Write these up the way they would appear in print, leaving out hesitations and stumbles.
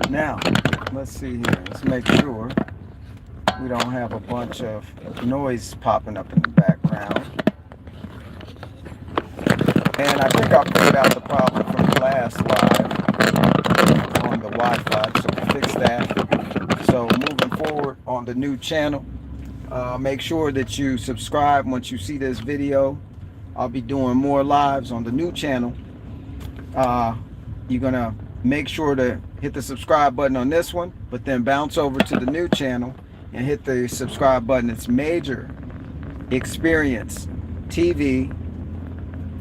Now, let's see here. Let's make sure we don't have a bunch of noise popping up in the background. And I think I figured out the problem from the last live on the Wi-Fi, so we'll fix that. So moving forward on the new channel, make sure that you subscribe once you see this video. I'll be doing more lives on the new channel. You're gonna make sure to hit the subscribe button on this one, but then bounce over to the new channel and hit the subscribe button. It's Major Experience TV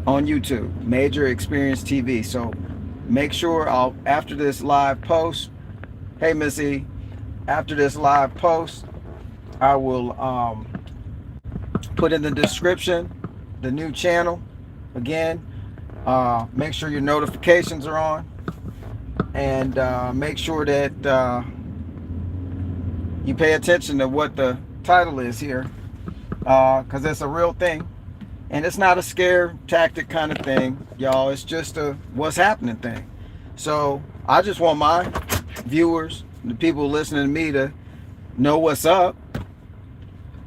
on YouTube, Major Experience TV. So make sure after this live post, hey Missy, after this live post, I will put in the description the new channel again. Make sure your notifications are on, and make sure that you pay attention to what the title is here, because it's a real thing. And it's not a scare tactic kind of thing, y'all. It's just a what's happening thing. So I just want my viewers, the people listening to me, to know what's up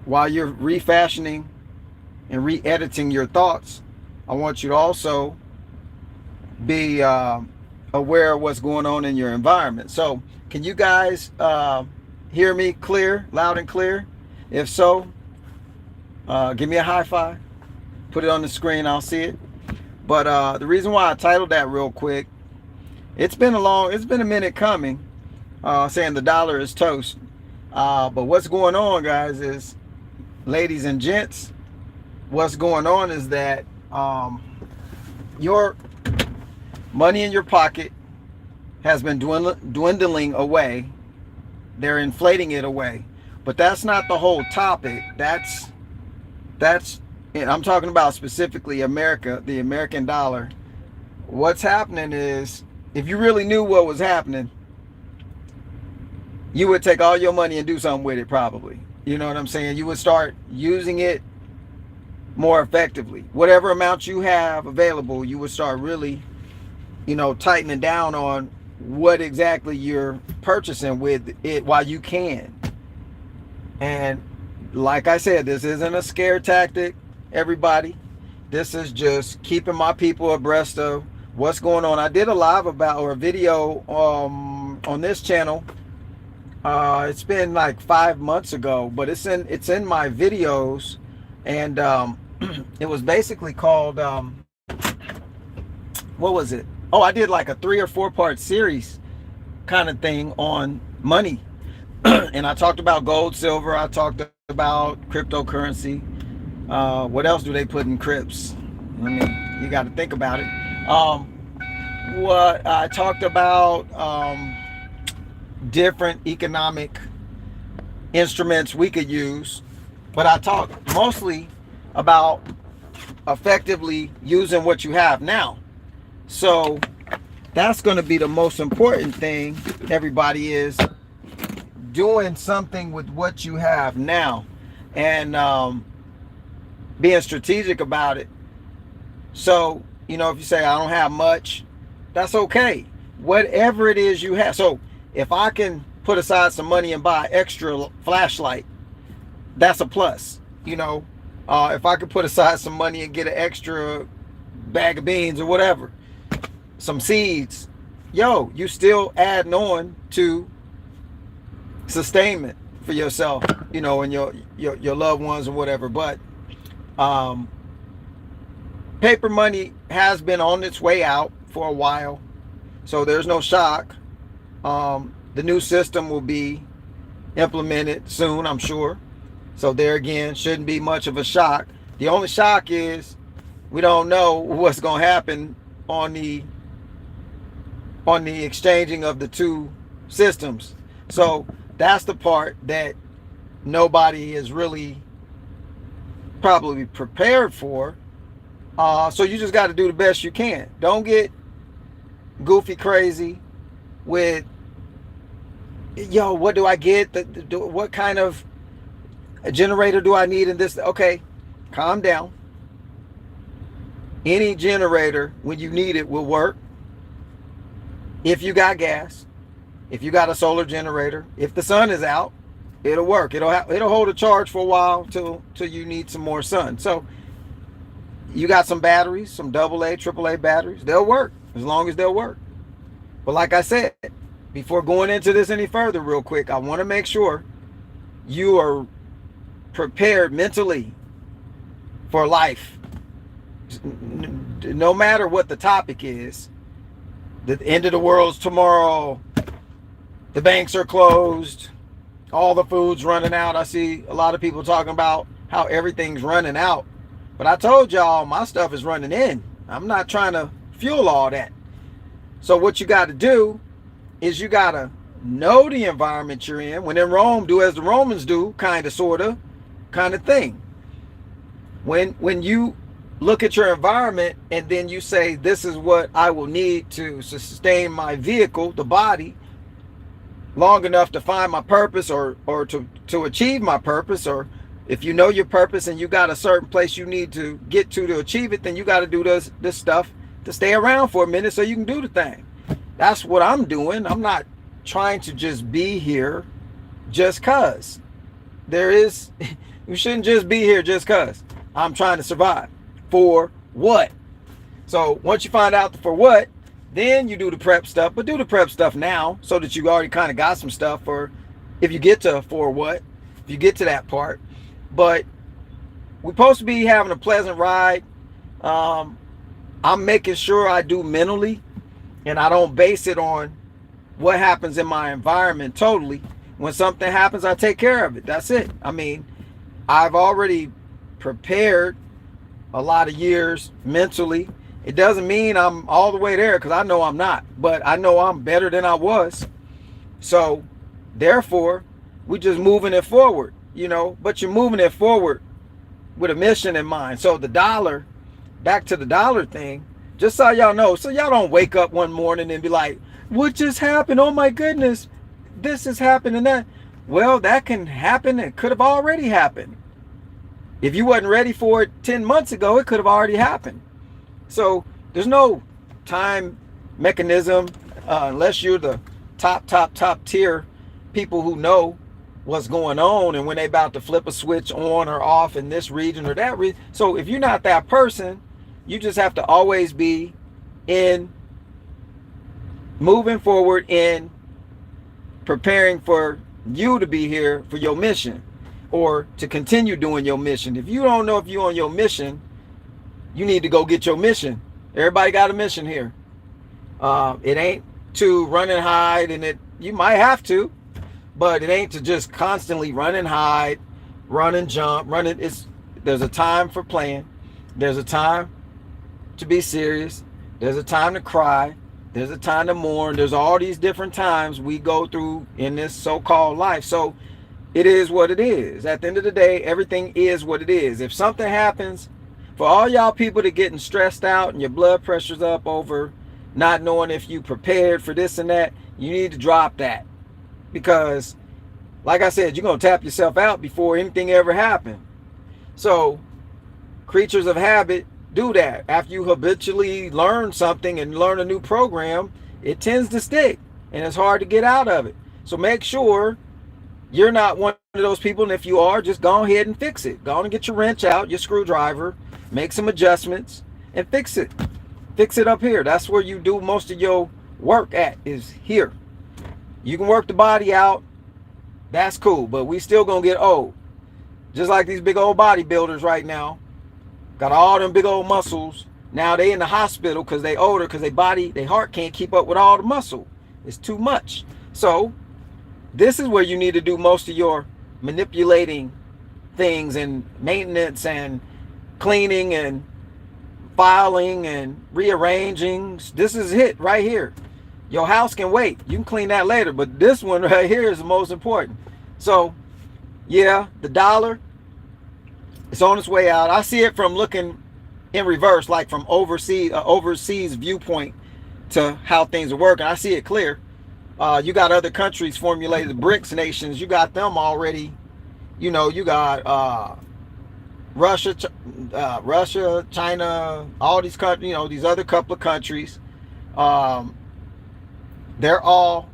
while you're refashioning and re-editing your thoughts. I want you to also be aware of what's going on in your environment. So can you guys hear me clear, loud and clear? If so, give me a high five. Put it on the screen, I'll see it. But the reason why I titled that real quick, it's been a minute coming, saying the dollar is toast. But what's going on, guys, is, ladies and gents, what's going on is that your money in your pocket has been dwindling away. They're inflating it away. But that's not the whole topic. That's and I'm talking about specifically America, the American dollar. What's happening is, if you really knew what was happening, you would take all your money and do something with it, probably. You know what I'm saying? You would start using it more effectively. Whatever amount you have available, you would start really, tightening down on what exactly you're purchasing with it while you can. And like I said, this isn't a scare tactic, everybody. This is just keeping my people abreast of what's going on. I did a live or a video on this channel. It's been like 5 months ago, but it's in my videos, and it was basically called what was it? Oh, I did like a 3 or 4 part series kind of thing on money. And I talked about gold, silver. I talked about cryptocurrency. What else do they put in crypts? I mean, you got to think about it. What I talked about, different economic instruments we could use, but I talked mostly about effectively using what you have now. So that's going to be the most important thing, everybody, is doing something with what you have now, and being strategic about it. So, if you say, I don't have much, that's okay. Whatever it is you have. So if I can put aside some money and buy extra flashlight, that's a plus. If I could put aside some money and get an extra bag of beans or whatever, some seeds, you still adding on to sustainment for yourself, and your loved ones or whatever. But paper money has been on its way out for a while, so there's no shock. The new system will be implemented soon, I'm sure. So there again, shouldn't be much of a shock. The only shock is we don't know what's going to happen on the exchanging of the two systems. So that's the part that nobody is really probably prepared for. So you just got to do the best you can. Don't get goofy crazy with, what do I get? What kind of generator do I need in this? Okay, calm down. Any generator, when you need it, will work if you got gas. If you got a solar generator, if the sun is out, it'll work. It'll hold a charge for a while till you need some more sun. So you got some batteries, some AA, AAA batteries. They'll work as long as they'll work. But like I said, before going into this any further, real quick, I want to make sure you are prepared mentally for life. No matter what the topic is, the end of the world's tomorrow, the banks are closed, all the food's running out. I see a lot of people talking about how everything's running out. But I told y'all my stuff is running in. I'm not trying to fuel all that. So what you got to do is you got to know the environment you're in. When in Rome, do as the Romans do, kind of, sort of, kind of thing. When you look at your environment and then you say, this is what I will need to sustain my vehicle, the body, long enough to find my purpose or to achieve my purpose. Or if you know your purpose and you got a certain place you need to get to achieve it, then you got to do this stuff to stay around for a minute so you can do the thing. That's what I'm doing. I'm not trying to just be here just cause. You shouldn't just be here just cause. I'm trying to survive. For what? So once you find out for what, then you do the prep stuff. But do the prep stuff now so that you already kind of got some stuff for if you get to for what, if you get to that part. But we're supposed to be having a pleasant ride. I'm making sure I do mentally, and I don't base it on what happens in my environment totally. When something happens, I take care of it. That's it. I mean, I've already prepared a lot of years mentally. It doesn't mean I'm all the way there, because I know I'm not, but I know I'm better than I was. So therefore, we're just moving it forward, but you're moving it forward with a mission in mind. So the dollar, back to the dollar thing, just so y'all know, so y'all don't wake up one morning and be like, what just happened? Oh my goodness, this is happening, that. Well, that can happen. It could have already happened. If you wasn't ready for it 10 months ago, it could have already happened. So there's no time mechanism unless you're the top tier people who know what's going on and when they about to flip a switch on or off in this region or that region. So if you're not that person, you just have to always be in moving forward in preparing for you to be here for your mission or to continue doing your mission. If you don't know if you're on your mission, you need to go get your mission. Everybody got a mission here. It ain't to run and hide, and you might have to, but it ain't to just constantly run and hide, run and jump, there's a time for playing. There's a time to be serious. There's a time to cry. There's a time to mourn. There's all these different times we go through in this so-called life. So it is what it is. At the end of the day, everything is what it is. If something happens, for all y'all people that getting stressed out and your blood pressure's up over not knowing if you prepared for this and that, you need to drop that. Because, like I said, you're going to tap yourself out before anything ever happened. So, creatures of habit do that. After you habitually learn something and learn a new program, it tends to stick. And it's hard to get out of it. So make sure you're not one of those people, and if you are, just go ahead and fix it. Go on and get your wrench out, your screwdriver, make some adjustments, and fix it. Fix it up here. That's where you do most of your work at, is here. You can work the body out. That's cool, but we still gonna get old. Just like these big old bodybuilders right now. Got all them big old muscles. Now they in the hospital because they older, because their heart can't keep up with all the muscle. It's too much. So this is where you need to do most of your manipulating things and maintenance and cleaning and filing and rearranging. This is it right here. Your house can wait. You can clean that later, but this one right here is the most important. So yeah, the dollar, it's on its way out. I see it from looking in reverse, like from overseas viewpoint to how things are working. I see it clear. You got other countries formulated, the BRICS nations. You got them already. You got Russia, China, all these countries. These other couple of countries. They're all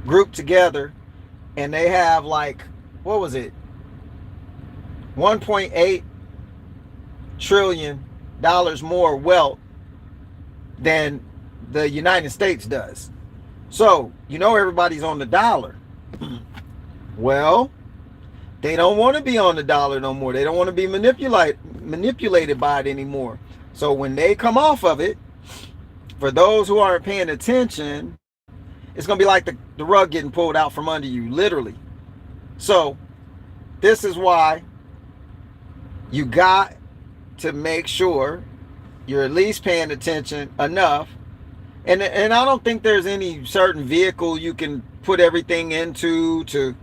grouped together, and they have like, what was it, 1.8 trillion dollars more wealth than the United States does. So everybody's on the dollar. Well, they don't want to be on the dollar no more. They don't want to be manipulated by it anymore. So when they come off of it, for those who aren't paying attention, it's going to be like the rug getting pulled out from under you, literally. So this is why you got to make sure you're at least paying attention enough. And I don't think there's any certain vehicle you can put everything into to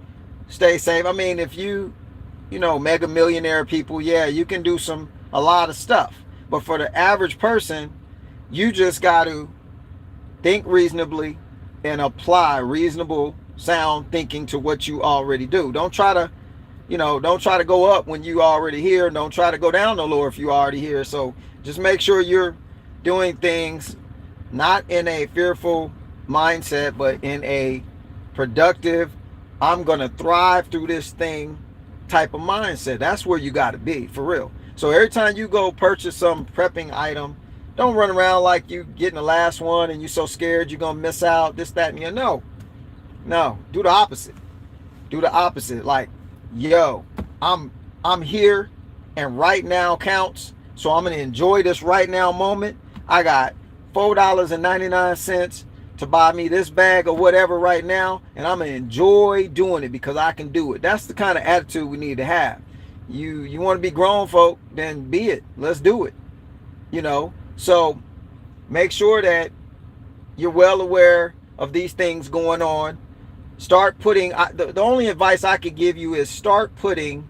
stay safe. I mean, if mega millionaire people, yeah, you can do a lot of stuff. But for the average person, you just got to think reasonably and apply reasonable, sound thinking to what you already do. Don't try to go up when you already here. Don't try to go down no lower if you already here. So just make sure you're doing things not in a fearful mindset, but in a productive, I'm going to thrive through this thing type of mindset. That's where you got to be, for real. So every time you go purchase some prepping item, don't run around like you getting the last one and you're so scared you're going to miss out, this, that, and the other. No, do the opposite. Do the opposite. Like, yo, I'm here and right now counts. So I'm going to enjoy this right now moment. I got $4.99 to buy me this bag or whatever right now, and I'm going to enjoy doing it because I can do it. That's the kind of attitude we need to have. You want to be grown folk, then be it. Let's do it. So make sure that you're well aware of these things going on. Start putting, the only advice I could give you is start putting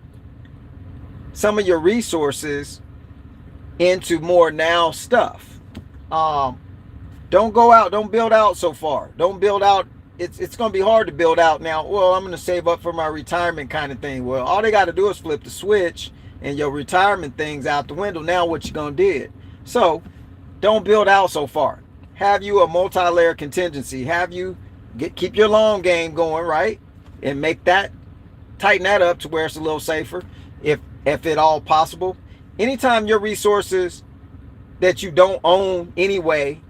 some of your resources into more now stuff. Don't go out, don't build out so far. Don't build out. It's going to be hard to build out now. Well, I'm going to save up for my retirement kind of thing. Well, all they got to do is flip the switch and your retirement thing's out the window. Now what you going to do? So don't build out so far. Have you a multi-layer contingency. Have you keep your long game going, right? And tighten that up to where it's a little safer if at all possible. Anytime your resources that you don't own anyway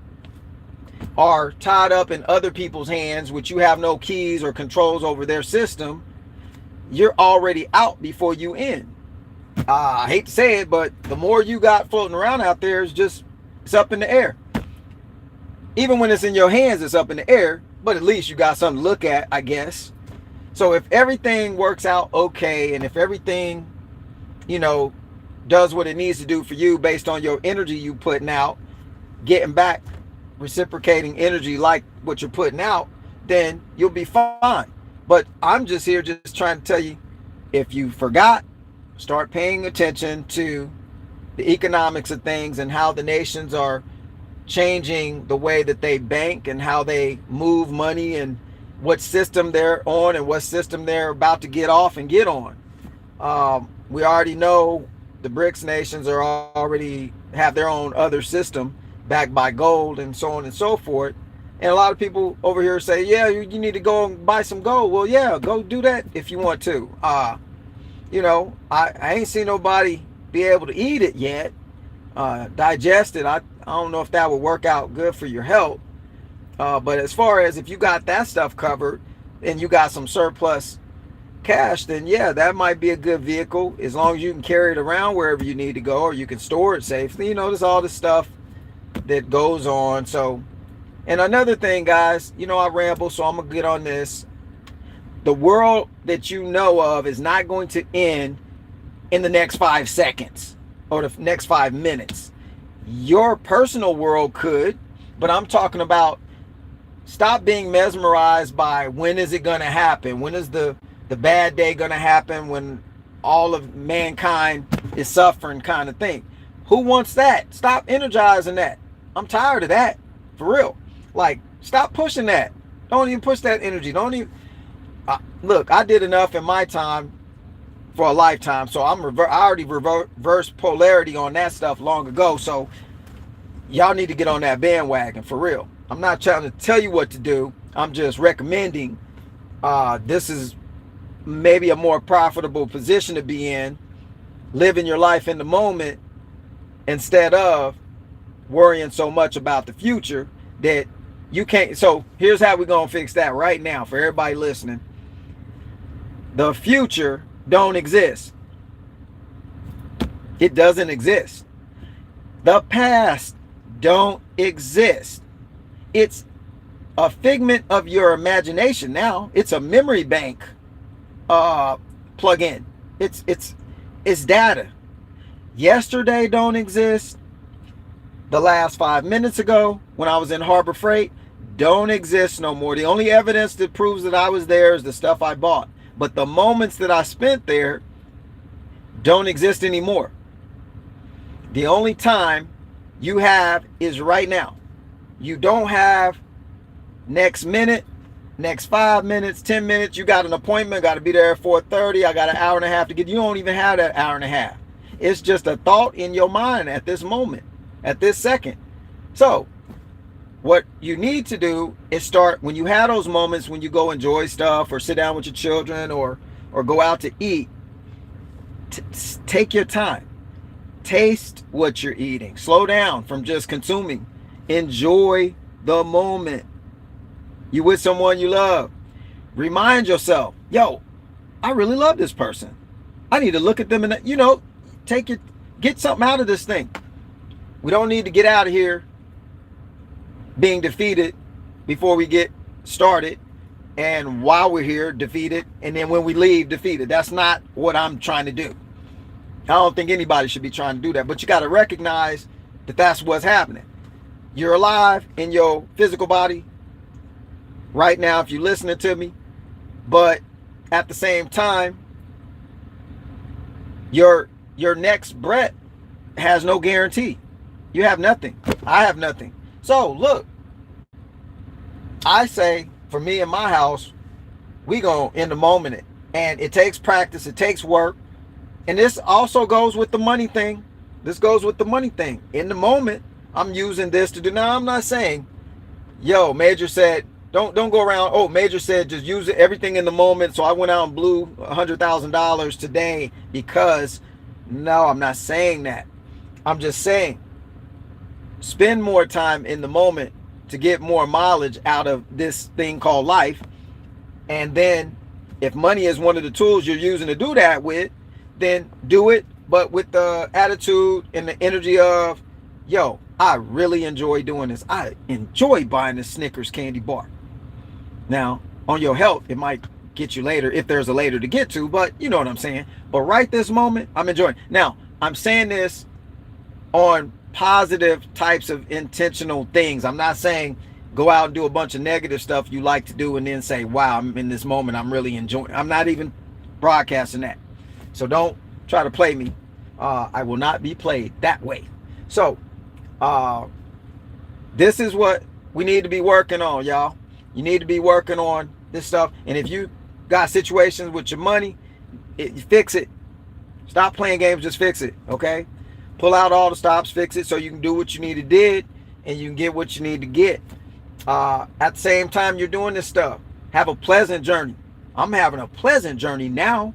are tied up in other people's hands, which you have no keys or controls over their system, you're already out before you in. I hate to say it, but the more you got floating around out there, it's up in the air. Even when it's in your hands, it's up in the air, but at least you got something to look at, I guess. So if everything works out okay, and if everything, does what it needs to do for you based on your energy you putting out, getting back reciprocating energy like what you're putting out, then you'll be fine. But I'm just here just trying to tell you, if you forgot, start paying attention to the economics of things and how the nations are changing the way that they bank and how they move money and what system they're on and what system they're about to get off and get on. We already know the BRICS nations already have their own other system backed by gold and so on and so forth. And a lot of people over here say, yeah, you need to go and buy some gold. Well, yeah, go do that if you want to. I ain't seen nobody be able to eat it yet, digest it. I don't know if that would work out good for your health. But as far as if you got that stuff covered and you got some surplus cash, then yeah, that might be a good vehicle as long as you can carry it around wherever you need to go, or you can store it safely. There's all this stuff that goes on. So, and another thing, guys, I ramble, so I'm gonna get on this. The world that you know of is not going to end in the next 5 seconds or the next 5 minutes. Your personal world could, but I'm talking about stop being mesmerized by when is it going to happen? When is the bad day going to happen, when all of mankind is suffering kind of thing? Who wants that? Stop energizing that. I'm tired of that, for real. Like, stop pushing that. Don't even push that energy. Don't even look, I did enough in my time for a lifetime, so I already reversed polarity on that stuff long ago. So y'all need to get on that bandwagon, for real. I'm not trying to tell you what to do. I'm just recommending This is maybe a more profitable position to be in, living your life in the moment instead of worrying so much about the future that you can't. So here's how we're gonna fix that right now for everybody listening. The future don't exist. It doesn't exist. The past don't exist. It's a figment of your imagination now. It's a memory bank plug in. It's data. Yesterday don't exist. The last 5 minutes ago when I was in Harbor Freight don't exist no more. The only evidence that proves that I was there is the stuff I bought. But the moments that I spent there don't exist anymore. The only time you have is right now. You don't have next minute, next 5 minutes, 10 minutes. You got an appointment, got to be there at 4:30. I got an hour and a half to get. You don't even have that hour and a half. It's just a thought in your mind at this moment, at this second. So what you need to do is start, when you have those moments, when you go enjoy stuff or sit down with your children or go out to eat, take your time. Taste what you're eating. Slow down from just consuming. Enjoy the moment. You with someone you love. Remind yourself, yo, I really love this person. I need to look at them and, get something out of this thing. We don't need to get out of here being defeated before we get started, and while we're here defeated, and then when we leave defeated. That's not what I'm trying to do. I don't think anybody should be trying to do that, but you got to recognize that that's what's happening. You're alive in your physical body right now if you're listening to me, but at the same time, your next breath has no guarantee. You have nothing. I have nothing. So look, I say for me in my house, we go in the moment, and it takes practice, it takes work. And this also goes with the money thing. This goes with the money thing. In the moment, I'm using this to do. Now, I'm not saying, yo, Major said, don't go around, oh, Major said just use everything in the moment, so I went out and blew $100,000 today because, no, I'm not saying that. I'm just saying, spend more time in the moment to get more mileage out of this thing called life. And then if money is one of the tools you're using to do that with, then do it, but with the attitude and the energy of, yo, I really enjoy doing this. I enjoy buying this Snickers candy bar. Now, on your health, it might get you later if there's a later to get to, but you know what I'm saying. But right this moment, I'm enjoying. Now, I'm saying this on positive types of intentional things. I'm not saying go out and do a bunch of negative stuff you like to do and then say, wow, I'm in this moment, I'm really enjoying. I'm not even broadcasting that. So don't try to play me. I will not be played that way. So this is what we need to be working on, y'all. You need to be working on this stuff. And if you got situations with your money, fix it. Stop playing games, just fix it, okay? Pull out all the stops, fix it so you can do what you need to do and you can get what you need to get. At the same time you're doing this stuff, have a pleasant journey. I'm having a pleasant journey now.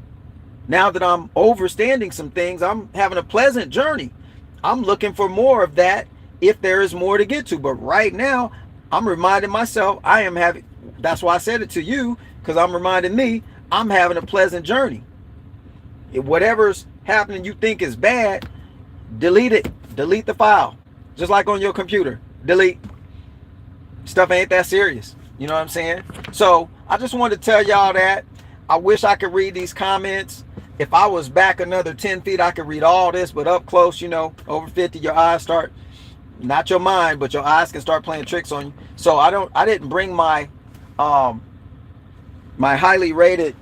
Now that I'm overstanding some things, I'm having a pleasant journey. I'm looking for more of that if there is more to get to. But right now, I'm reminding myself that's why I said it to you, because I'm reminding me I'm having a pleasant journey. If whatever's happening you think is bad, delete it. Delete the file. Just like on your computer. Delete. Stuff ain't that serious. You know what I'm saying? So I just wanted to tell y'all that. I wish I could read these comments. If I was back another 10 feet, I could read all this, but up close, over 50, your eyes start, not your mind, but your eyes can start playing tricks on you. So I didn't bring my my highly rated,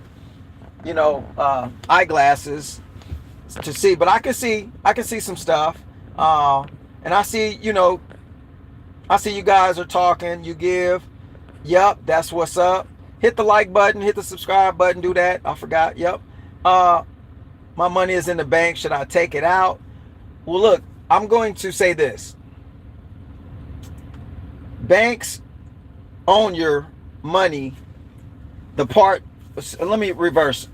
eyeglasses to see, but I can see some stuff. And I see, I see you guys are talking, you give. Yep, that's what's up. Hit the like button, hit the subscribe button, do that. I forgot. Yep. My money is in the bank. Should I take it out? Well, look, I'm going to say this. Banks own your money the part, let me reverse.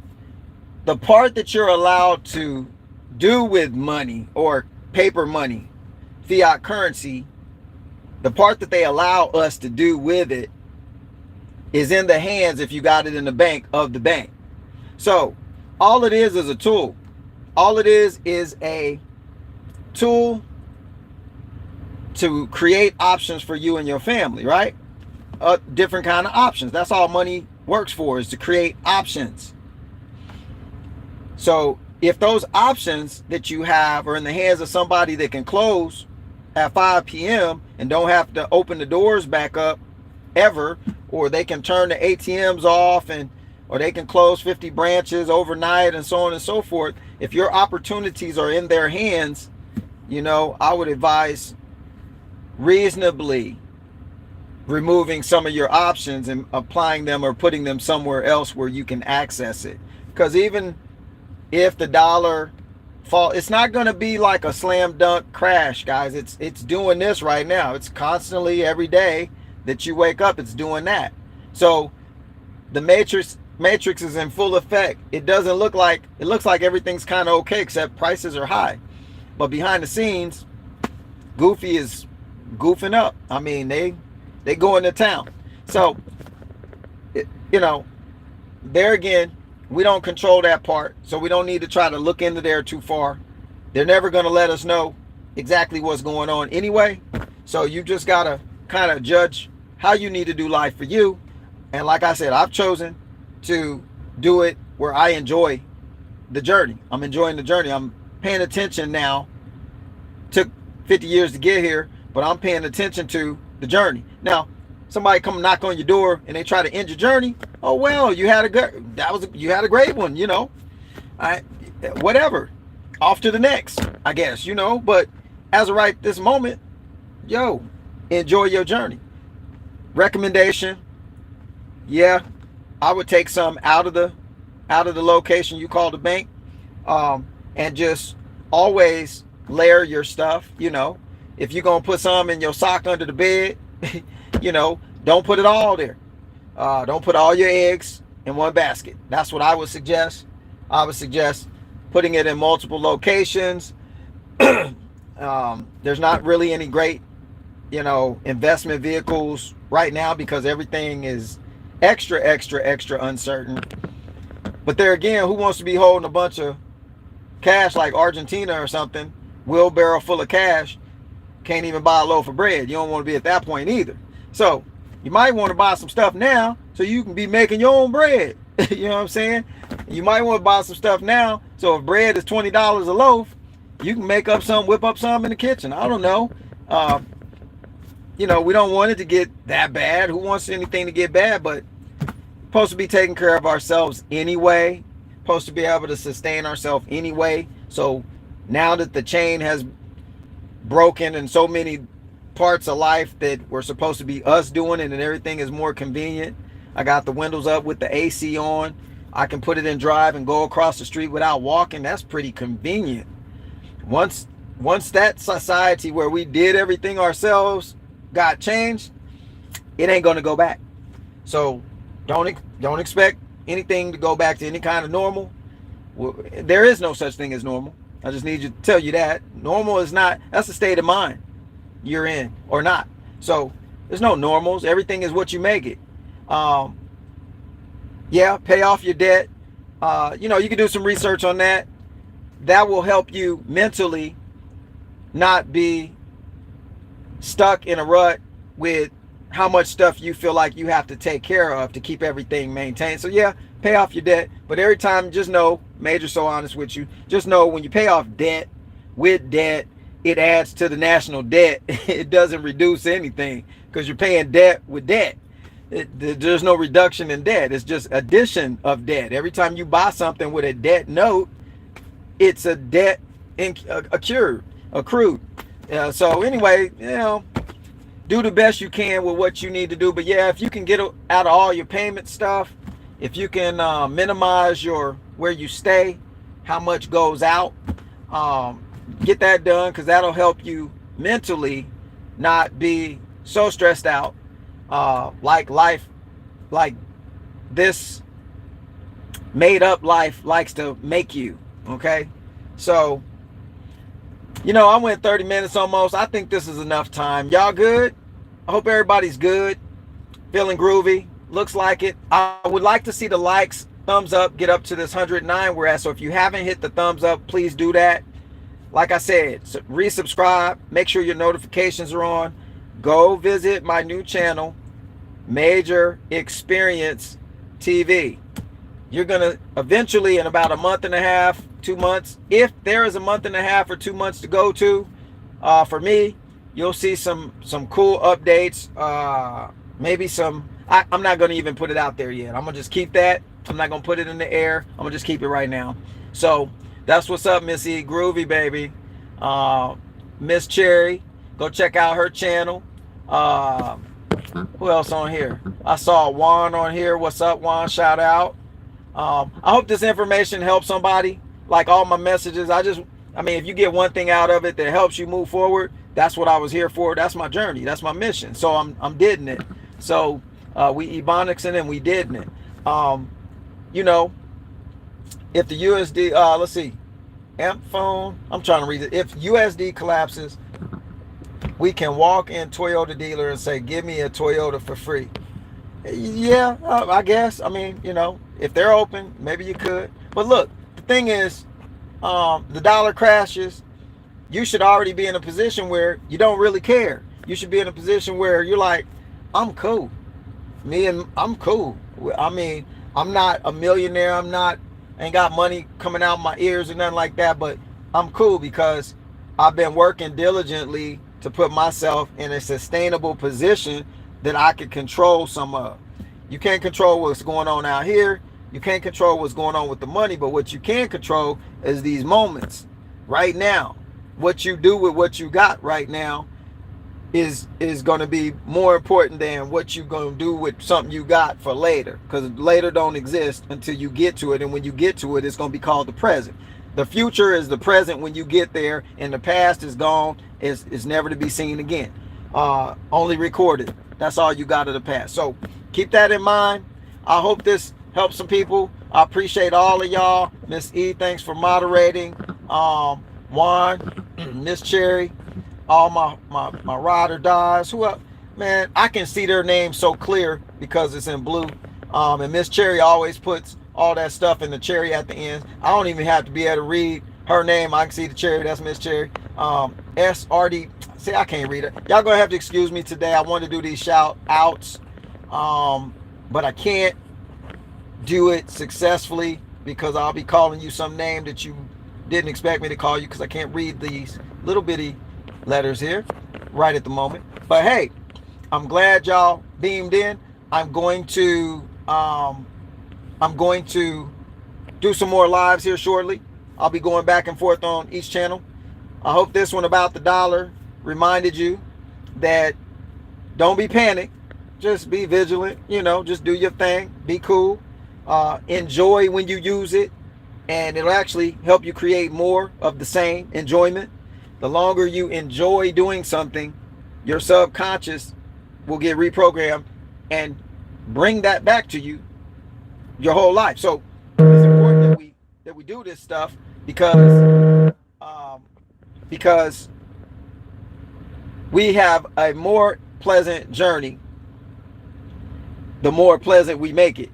The part that you're allowed to do with money or paper money, fiat currency, the part that they allow us to do with it is in the hands, if you got it in the bank, of the bank. So all it is a tool. All it is a tool to create options for you and your family, right? Different kind of options. That's all money works for, is to create options. So if those options that you have are in the hands of somebody that can close at 5 p.m. and don't have to open the doors back up ever, or they can turn the ATMs off, and or they can close 50 branches overnight, and so on and so forth. If your opportunities are in their hands, I would advise reasonably removing some of your options and applying them or putting them somewhere else where you can access it. Because even if the dollar fall, it's not going to be like a slam dunk crash, guys. It's doing this right now. It's constantly, every day that you wake up, it's doing that. So the matrix is in full effect. It looks like everything's kind of okay, except prices are high. But behind the scenes, Goofy is goofing up. I mean, they go into town. So there again, we don't control that part, so we don't need to try to look into there too far. They're never going to let us know exactly what's going on anyway. So you just got to kind of judge how you need to do life for you. And like I said, I've chosen to do it where I enjoy the journey. I'm enjoying the journey. I'm paying attention now. Took 50 years to get here, but I'm paying attention to the journey. Now, somebody come knock on your door and they try to end your journey. Oh well, you had a great one, whatever. Off to the next, I guess, But as of right this moment, enjoy your journey. Recommendation, yeah, I would take some out of the location you call the bank, and just always layer your stuff. If you're gonna put some in your sock under the bed, don't put it all there. Don't put all your eggs in one basket. That's what I would suggest. I would suggest putting it in multiple locations. There's not really any great, investment vehicles right now because everything is extra uncertain. But there again, who wants to be holding a bunch of cash like Argentina or something, wheelbarrow full of cash, can't even buy a loaf of bread? You don't want to be at that point either. So you might want to buy some stuff now so you can be making your own bread. You know what I'm saying? You might want to buy some stuff now, so if bread is $20 a loaf, you can make up some, whip up some in the kitchen. I don't know. We don't want it to get that bad. Who wants anything to get bad? But supposed to be taking care of ourselves anyway. Supposed to be able to sustain ourselves anyway. So now that the chain has broken in so many parts of life that were supposed to be us doing it, and everything is more convenient. I got the windows up with the AC on. I can put it in drive and go across the street without walking. That's pretty convenient. Once that society where we did everything ourselves got changed, it ain't gonna go back. So don't expect anything to go back to any kind of normal. There is no such thing as normal. I just need to tell you that normal is not. That's a state of mind you're in or not. So there's no normals. Everything is what you make it. Pay off your debt. You can do some research on that. That will help you mentally not be stuck in a rut with how much stuff you feel like you have to take care of to keep everything maintained. So pay off your debt. But every time, just know, Major's so honest with you, just know when you pay off debt with debt, it adds to the national debt. It doesn't reduce anything because you're paying debt with debt. There's no reduction in debt. It's just addition of debt. Every time you buy something with a debt note, it's a debt accrued. So anyway, do the best you can with what you need to do. But if you can get out of all your payment stuff, if you can minimize where you stay, how much goes out, get that done, because that'll help you mentally not be so stressed out, like life, like this made up life likes to make you. Okay, so I went 30 minutes almost. I think this is enough time. Y'all good? I hope everybody's good, feeling groovy. Looks like it. I would like to see the likes, thumbs up, get up to this 109 we're at. So if you haven't hit the thumbs up, please do that. Like I said, resubscribe. Make sure your notifications are on. Go visit my new channel, Major Experience TV. You're going to eventually, in about a month and a half, 2 months, if there is a month and a half or 2 months to go to, for me, you'll see some cool updates. Maybe some, I'm not going to even put it out there yet. I'm going to just keep that. I'm not going to put it in the air. I'm going to just keep it right now. So that's what's up, Miss E. Groovy, baby. Miss Cherry, go check out her channel. Who else on here? I saw Juan on here. What's up, Juan? Shout out. I hope this information helps somebody. Like all my messages, I mean, if you get one thing out of it that helps you move forward, that's what I was here for. That's my journey. That's my mission. So I'm did it. So we Ebonics and we did it. If the USD, let's see, amp phone, I'm trying to read it. If USD collapses, we can walk in Toyota dealer and say, give me a Toyota for free. Yeah, I guess. I mean, if they're open, maybe you could. But look, the thing is, the dollar crashes. You should already be in a position where you don't really care. You should be in a position where you're like, I'm cool. I'm cool. I mean, I'm not a millionaire. Ain't got money coming out my ears or nothing like that, but I'm cool because I've been working diligently to put myself in a sustainable position that I can control some of. You can't control what's going on out here. You can't control what's going on with the money, but what you can control is these moments right now. What you do with what you got right now is going to be more important than what you're going to do with something you got for later, because later don't exist until you get to it, and when you get to it, it's going to be called the present. The future is the present when you get there, and the past is gone. It's never to be seen again. Only recorded. That's all you got of the past. So keep that in mind. I hope this helps some people. I appreciate all of y'all. Miss E, thanks for moderating. Juan, Miss Cherry, all my ride or dies. Who else? Man, I can see their names so clear because it's in blue. And Miss Cherry always puts all that stuff in the cherry at the end. I don't even have to be able to read her name. I can see the cherry. That's Miss Cherry. SRD. See, I can't read it. Y'all gonna have to excuse me today. I want to do these shout outs, but I can't do it successfully because I'll be calling you some name that you didn't expect me to call you, because I can't read these little bitty letters here right at the moment. But hey, I'm glad y'all beamed in. I'm going to do some more lives here shortly. I'll be going back and forth on each channel. I hope this one about the dollar reminded you that don't be panicked. Just be vigilant. Just do your thing. Be cool. Enjoy when you use it, and it'll actually help you create more of the same enjoyment. The longer you enjoy doing something, your subconscious will get reprogrammed and bring that back to you your whole life. So it's important that we do this stuff because we have a more pleasant journey the more pleasant we make it.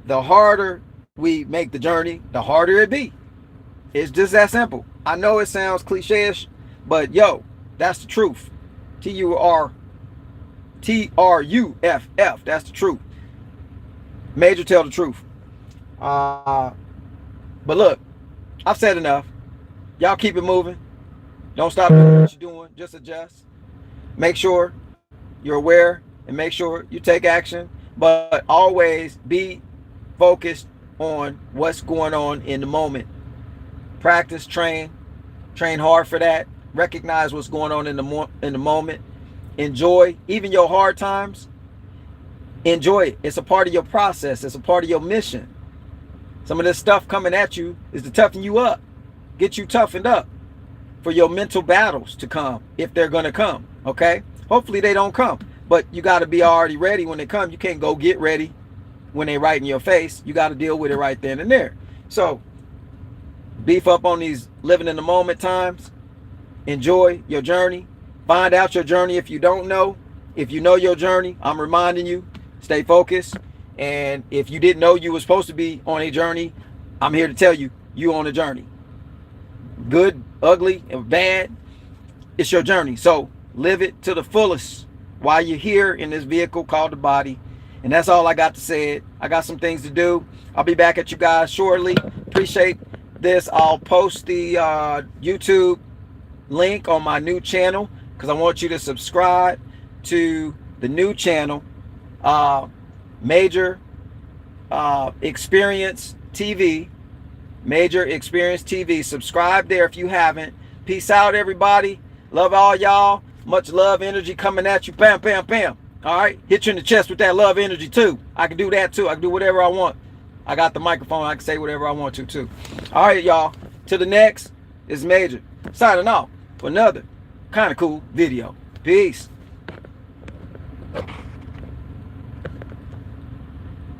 The harder we make the journey, the harder it be. It's just that simple. I know it sounds cliche-ish, but yo, that's the truth. TRUFF, that's the truth. Major tell the truth. But look, I've said enough. Y'all keep it moving. Don't stop doing what you're doing. Just adjust. Make sure you're aware and make sure you take action. But always be focused on what's going on in the moment. Practice, train hard for that. Recognize what's going on in the moment. Enjoy even your hard times. Enjoy it. It's a part of your process. It's a part of your mission. Some of this stuff coming at you is to toughen you up, get you toughened up for your mental battles to come, if they're going to come. Okay, hopefully they don't come, but you got to be already ready when they come. You can't go get ready when they right in your face. You got to deal with it right then and there. So beef up on these living in the moment times. Enjoy your journey. Find out your journey if you don't know. If you know your journey, I'm reminding you, stay focused. And if you didn't know you were supposed to be on a journey, I'm here to tell you, you on a journey. Good, ugly, and bad, it's your journey. So live it to the fullest while you're here in this vehicle called the body. And that's all I got to say. I got some things to do. I'll be back at you guys shortly. Appreciate this. I'll post the YouTube link on my new channel because I want you to subscribe to the new channel, Major Experience TV. Major Experience TV. Subscribe there if you haven't. Peace out, everybody. Love all y'all. Much love, energy coming at you. Bam, bam, bam. All right. Hit you in the chest with that love energy too. I can do that too. I can do whatever I want. I got the microphone. I can say whatever I want to too. All right, y'all. To the next is Major signing off for another kind of cool video. Peace.